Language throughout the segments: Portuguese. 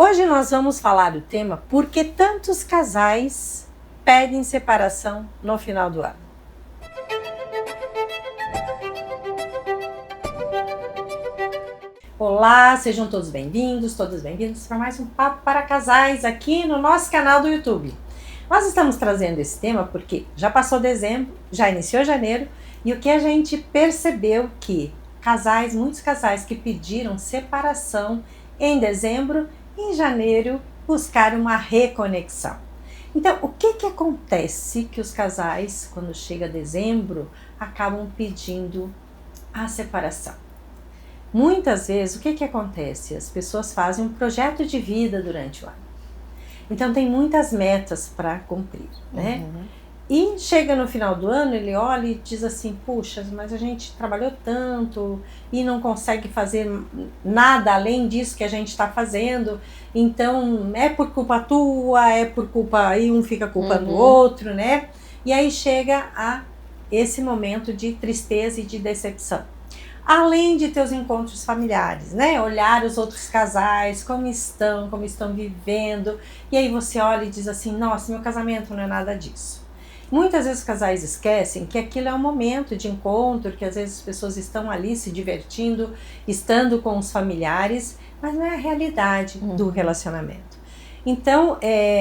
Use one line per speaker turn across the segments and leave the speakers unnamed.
Hoje nós vamos falar do tema por que tantos casais pedem separação no final do ano. Olá, sejam todos bem-vindos, todas bem-vindas para mais um Papo para Casais aqui no nosso canal do YouTube. Nós estamos trazendo esse tema porque já passou dezembro, já iniciou janeiro e o que a gente percebeu que muitos casais que pediram separação em dezembro, em janeiro buscaram uma reconexão. Então, o que acontece que os casais, quando chega dezembro, acabam pedindo a separação? Muitas vezes, o que acontece? As pessoas fazem um projeto de vida durante o ano. Então, tem muitas metas para cumprir, né? E chega no final do ano, ele olha e diz assim, puxa, mas a gente trabalhou tanto e não consegue fazer nada além disso que a gente está fazendo, então é por culpa tua, é por culpa, aí um fica culpando o outro, né? E aí chega a esse momento de tristeza e de decepção. Além de ter os encontros familiares, né? Olhar os outros casais, como estão vivendo, e aí você olha e diz assim, nossa, meu casamento não é nada disso. Muitas vezes os casais esquecem que aquilo é um momento de encontro, que às vezes as pessoas estão ali se divertindo, estando com os familiares, mas não é a realidade do relacionamento. Então,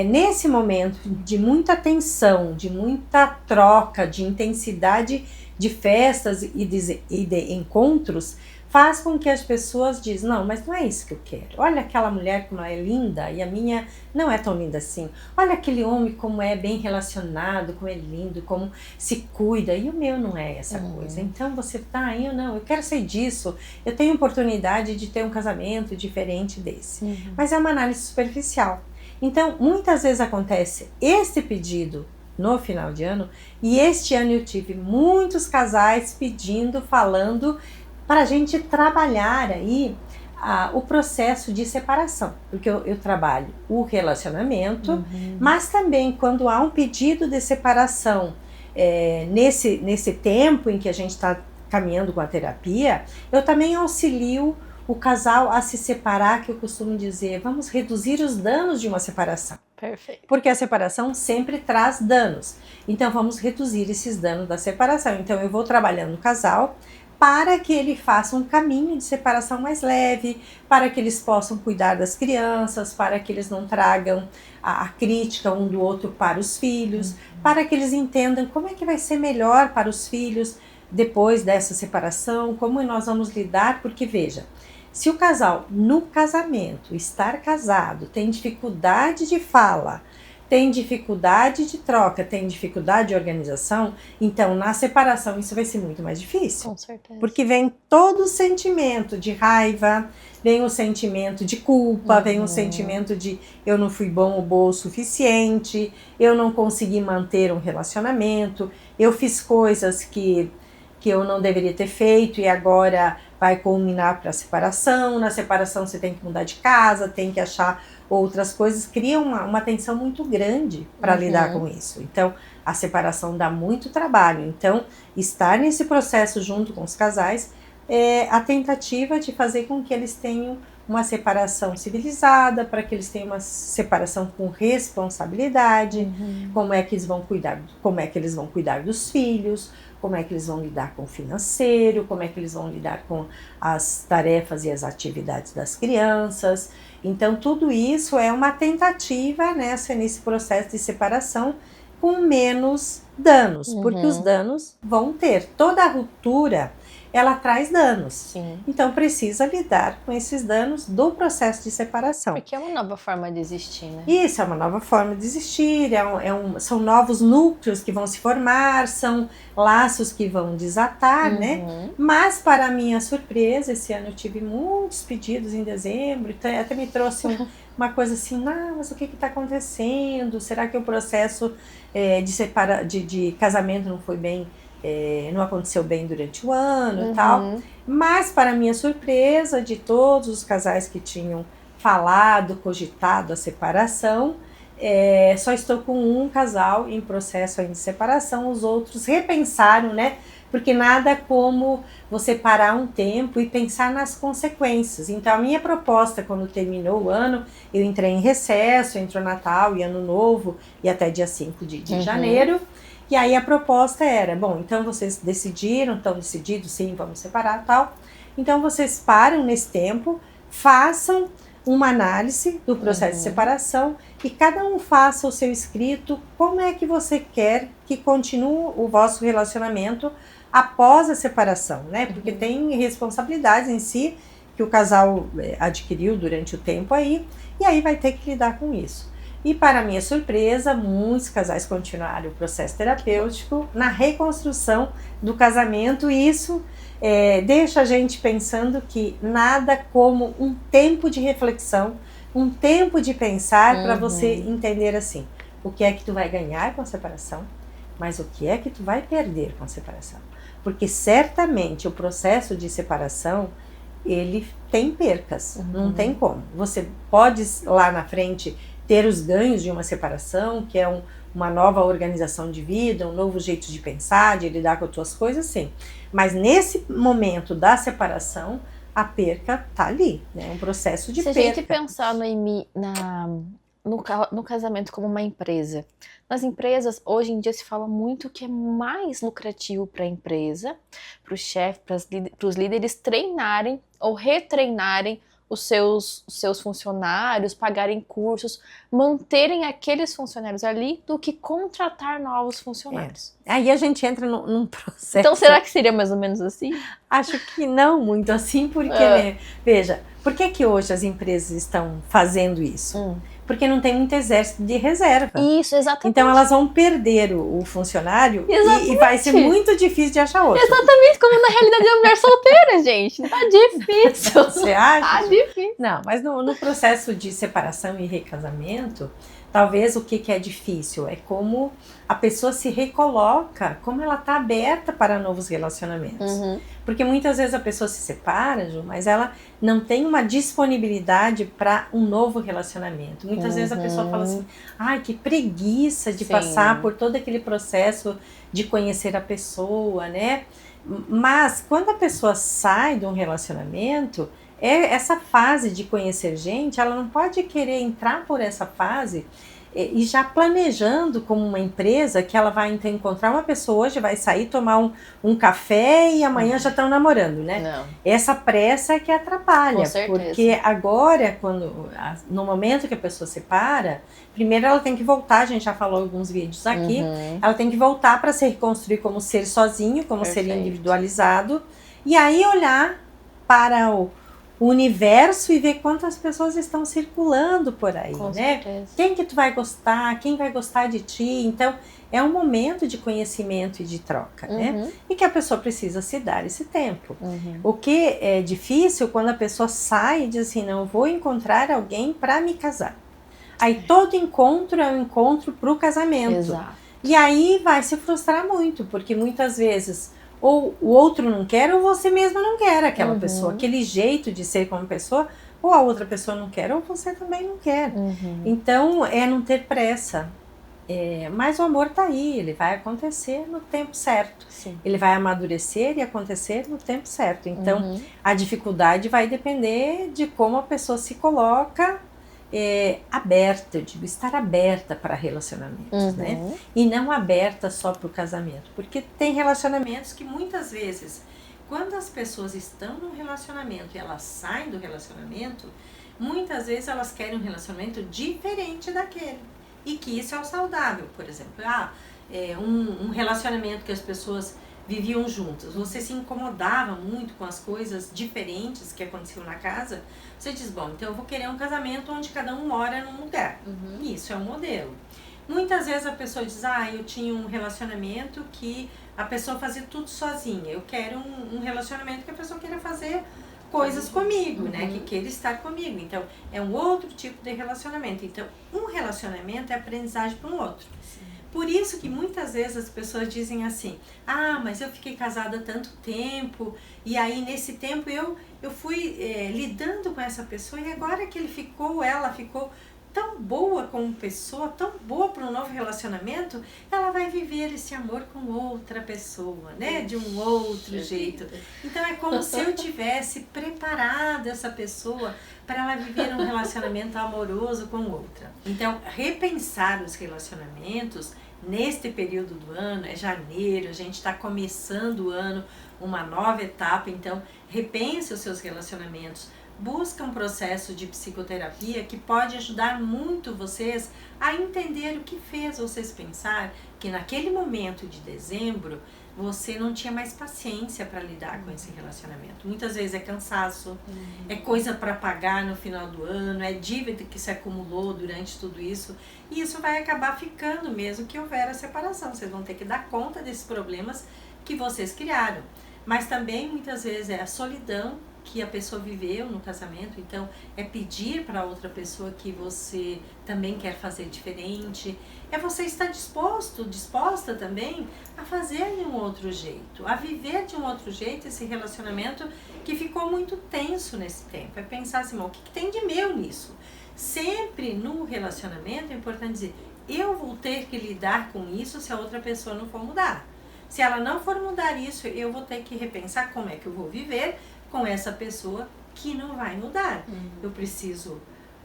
nesse momento de muita tensão, de muita troca, de intensidade de festas e de encontros, faz com que as pessoas dizem, não, mas não é isso que eu quero. Olha aquela mulher como ela é linda e a minha não é tão linda assim. Olha aquele homem como é bem relacionado, como é lindo, como se cuida. E o meu não é essa coisa. Então você tá, eu quero ser disso. Eu tenho oportunidade de ter um casamento diferente desse. Mas é uma análise superficial. Então, muitas vezes acontece esse pedido no final de ano, e este ano eu tive muitos casais pedindo, falando, para a gente trabalhar aí o processo de separação, porque eu trabalho o relacionamento, mas também quando há um pedido de separação, nesse tempo em que a gente está caminhando com a terapia, eu também auxilio o casal a se separar, que eu costumo dizer, vamos reduzir os danos de uma separação.
Perfeito.
Porque a separação sempre traz danos. Então vamos reduzir esses danos da separação. Então eu vou trabalhando o casal para que ele faça um caminho de separação mais leve, para que eles possam cuidar das crianças, para que eles não tragam a crítica um do outro para os filhos, para que eles entendam como é que vai ser melhor para os filhos depois dessa separação, como nós vamos lidar, porque veja, se o casal no casamento, estar casado, tem dificuldade de fala, tem dificuldade de troca, tem dificuldade de organização, então na separação isso vai ser muito mais difícil.
Com certeza.
Porque vem todo o sentimento de raiva, vem o sentimento de culpa, vem o sentimento de eu não fui bom ou boa o suficiente, eu não consegui manter um relacionamento, eu fiz coisas que eu não deveria ter feito e agora vai culminar para a separação. Na separação você tem que mudar de casa, tem que achar outras coisas, cria uma tensão muito grande para lidar com isso. Então, a separação dá muito trabalho. Então, estar nesse processo junto com os casais é a tentativa de fazer com que eles tenham uma separação civilizada, para que eles tenham uma separação com responsabilidade, como é que eles vão cuidar dos filhos, como é que eles vão lidar com o financeiro, como é que eles vão lidar com as tarefas e as atividades das crianças. Então, tudo isso é uma tentativa nesse processo de separação com menos danos, porque os danos vão ter. Toda a ruptura, ela traz danos.
Sim.
Então, precisa lidar com esses danos do processo de separação.
Porque é uma nova forma de existir, né?
Isso, é uma nova forma de existir, são novos núcleos que vão se formar, são laços que vão desatar, né? Mas, para minha surpresa, esse ano eu tive muitos pedidos em dezembro, então até me trouxe uma coisa assim, mas o que está acontecendo? Será que o processo de casamento não foi bem, não aconteceu bem durante o ano e tal? Mas, para minha surpresa, de todos os casais que tinham falado, cogitado a separação, só estou com um casal em processo ainda de separação, os outros repensaram, né? Porque nada como você parar um tempo e pensar nas consequências. Então, a minha proposta, quando terminou o ano, eu entrei em recesso, entrou Natal e Ano Novo, e até dia 5 de janeiro. E aí a proposta era, bom, então vocês decidiram, estão decididos, sim, vamos separar e tal. Então, vocês param nesse tempo, façam uma análise do processo de separação e cada um faça o seu escrito, como é que você quer que continue o vosso relacionamento após a separação, né? Porque tem responsabilidades em si que o casal adquiriu durante o tempo aí, e aí vai ter que lidar com isso. E para minha surpresa, muitos casais continuaram o processo terapêutico na reconstrução do casamento, e isso deixa a gente pensando que nada como um tempo de reflexão, um tempo de pensar para você entender assim, o que é que tu vai ganhar com a separação, mas o que é que tu vai perder com a separação. Porque certamente o processo de separação, ele tem percas, não tem como. Você pode lá na frente ter os ganhos de uma separação, que é uma nova organização de vida, um novo jeito de pensar, de lidar com as tuas coisas, sim. Mas nesse momento da separação, a perca tá ali, né? Um processo de perca.
Se a gente pensar, Noemi, no casamento como uma empresa, nas empresas, hoje em dia se fala muito que é mais lucrativo para a empresa, para o chefe, para os líderes treinarem ou retreinarem os seus funcionários, pagarem cursos, manterem aqueles funcionários ali, do que contratar novos funcionários.
Aí a gente entra num processo...
Então será que seria mais ou menos assim?
Acho que não muito assim, porque, né, veja, por que hoje as empresas estão fazendo isso? Porque não tem muito exército de reserva.
Isso, exatamente.
Então elas vão perder o funcionário e vai ser muito difícil de achar outro.
Exatamente, como na realidade é uma mulher solteira, gente. Tá difícil.
Você acha?
Tá difícil.
Não, mas no processo de separação e recasamento, talvez o que é difícil é como a pessoa se recoloca, como ela está aberta para novos relacionamentos. Porque muitas vezes a pessoa se separa, Ju, mas ela não tem uma disponibilidade para um novo relacionamento. Muitas vezes a pessoa fala assim, ai, que preguiça de passar por todo aquele processo de conhecer a pessoa, né? Mas quando a pessoa sai de um relacionamento, essa fase de conhecer gente, ela não pode querer entrar por essa fase e já planejando como uma empresa que ela vai então encontrar uma pessoa hoje, vai sair tomar um café e amanhã já estão namorando, né?
Não.
Essa pressa é que atrapalha,
Com certeza.
porque agora, no momento que a pessoa separa, primeiro ela tem que voltar, a gente já falou em alguns vídeos aqui, ela tem que voltar para se reconstruir como ser sozinho, como ser individualizado, e aí olhar para o universo e ver quantas pessoas estão circulando por aí,
Com
né?
certeza.
Quem que tu vai gostar, quem vai gostar de ti, então é um momento de conhecimento e de troca, né? E que a pessoa precisa se dar esse tempo. O que é difícil quando a pessoa sai e diz assim, não, eu vou encontrar alguém para me casar. Aí todo encontro é um encontro para o casamento.
Exato.
E aí vai se frustrar muito, porque muitas vezes ou o outro não quer, ou você mesma não quer aquela pessoa, aquele jeito de ser como pessoa, ou a outra pessoa não quer, ou você também não quer. Então, é não ter pressa. Mas o amor tá aí, ele vai acontecer no tempo certo.
Sim.
Ele vai amadurecer e acontecer no tempo certo. Então, a dificuldade vai depender de como a pessoa se coloca aberta, eu digo, estar aberta para relacionamentos, né? E não aberta só para o casamento, porque tem relacionamentos que muitas vezes, quando as pessoas estão num relacionamento e elas saem do relacionamento, muitas vezes elas querem um relacionamento diferente daquele, e que isso é o saudável. Por exemplo, um relacionamento que as pessoas viviam juntas, você se incomodava muito com as coisas diferentes que aconteciam na casa, você diz, bom, então eu vou querer um casamento onde cada um mora num lugar. Isso é um modelo. Muitas vezes a pessoa diz, eu tinha um relacionamento que a pessoa fazia tudo sozinha, eu quero um relacionamento que a pessoa queira fazer coisas comigo, né, que queira estar comigo. Então, é um outro tipo de relacionamento. Então, um relacionamento é aprendizagem para um outro. Por isso que muitas vezes as pessoas dizem assim, mas eu fiquei casada há tanto tempo, e aí nesse tempo eu fui lidando com essa pessoa, e agora que ela ficou tão boa como pessoa, tão boa para um novo relacionamento, ela vai viver esse amor com outra pessoa, né? De um outro jeito. Então é como se eu tivesse preparado essa pessoa para ela viver um relacionamento amoroso com outra. Então, repensar os relacionamentos neste período do ano, é janeiro, a gente está começando o ano, uma nova etapa, então repense os seus relacionamentos. Busca um processo de psicoterapia que pode ajudar muito vocês a entender o que fez vocês pensar que naquele momento de dezembro você não tinha mais paciência para lidar com esse relacionamento. Muitas vezes é cansaço, é coisa para pagar no final do ano, é dívida que se acumulou durante tudo isso, e isso vai acabar ficando mesmo que houver a separação. Vocês vão ter que dar conta desses problemas que vocês criaram. Mas também muitas vezes é a solidão que a pessoa viveu no casamento, então é pedir para outra pessoa que você também quer fazer diferente, é você estar disposta também a fazer de um outro jeito, a viver de um outro jeito esse relacionamento que ficou muito tenso nesse tempo. É pensar assim, o que tem de meu nisso? Sempre no relacionamento é importante dizer, eu vou ter que lidar com isso se a outra pessoa não for mudar. Se ela não for mudar isso, eu vou ter que repensar como é que eu vou viver com essa pessoa que não vai mudar. Eu preciso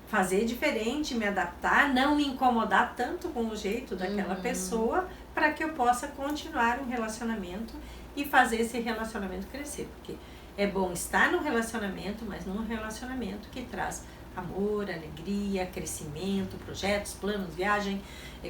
fazer diferente, me adaptar, não me incomodar tanto com o jeito daquela pessoa para que eu possa continuar um relacionamento e fazer esse relacionamento crescer. Porque é bom estar no relacionamento, mas num relacionamento que traz amor, alegria, crescimento, projetos, planos, viagem,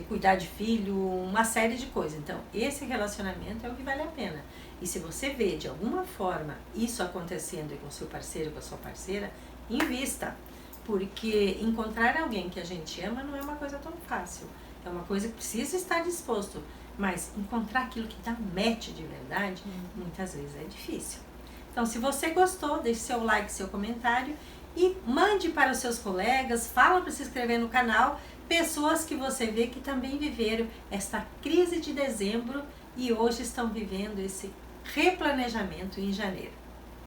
cuidar de filho, uma série de coisas. Então, esse relacionamento é o que vale a pena. E se você vê de alguma forma isso acontecendo com o seu parceiro, com a sua parceira, invista. Porque encontrar alguém que a gente ama não é uma coisa tão fácil. É uma coisa que precisa estar disposto. Mas encontrar aquilo que dá match de verdade, muitas vezes é difícil. Então, se você gostou, deixe seu like, seu comentário e mande para os seus colegas, fala para se inscrever no canal, pessoas que você vê que também viveram esta crise de dezembro e hoje estão vivendo esse replanejamento em janeiro.